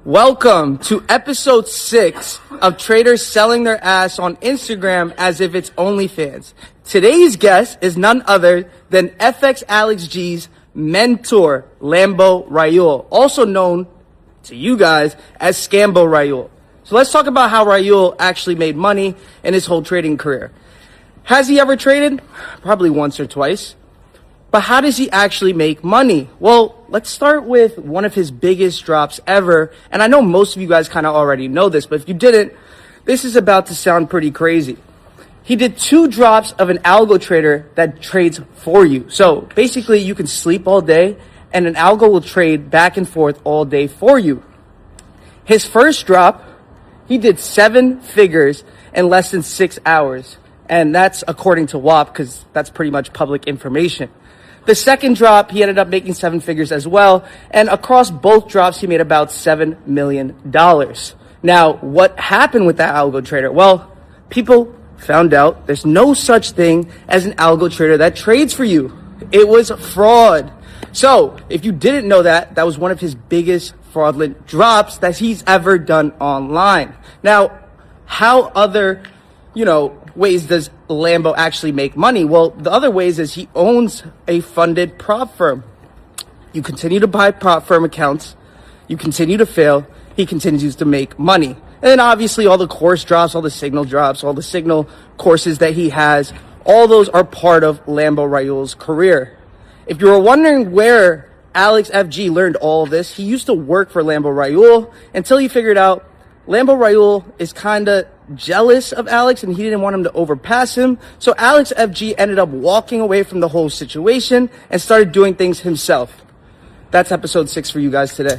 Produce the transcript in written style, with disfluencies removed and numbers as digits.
Welcome to episode 6 of traders selling their ass on Instagram as if it's OnlyFans. Today's guest is none other than FX Alex G's mentor, Lambo Raul, also known to you guys as Scambo Raul. So let's talk about how Raul actually made money in his whole trading career. Has he ever traded? Probably once or twice. But how does he actually make money? Well, let's start with one of his biggest drops ever. And I know most of you guys kind of already know this, but if you didn't, this is about to sound pretty crazy. He did 2 drops of an algo trader that trades for you. So basically you can sleep all day and an algo will trade back and forth all day for you. His first drop, he did 7 figures in less than 6 hours. And that's according to WAP, because that's pretty much public information. The second drop, he ended up making 7 figures as well. And across both drops, he made about $7 million. Now, what happened with that algo trader? Well, people found out there's no such thing as an algo trader that trades for you. It was fraud. So if you didn't know that, that was one of his biggest fraudulent drops that he's ever done online. Now, how other, ways does Lambo actually make money? Well, the other ways is he owns a funded prop firm. You continue to buy prop firm accounts, you continue to fail, he continues to make money. And then obviously all the course drops, all the signal drops, all the signal courses that he has, all those are part of Lambo Raul's career. If you were wondering where Alex FG learned all of this, he used to work for Lambo Raul until he figured out Lambo Raul is kind of jealous of Alex and he didn't want him to overpass him. So Alex FG ended up walking away from the whole situation and started doing things himself. That's episode 6 for you guys today.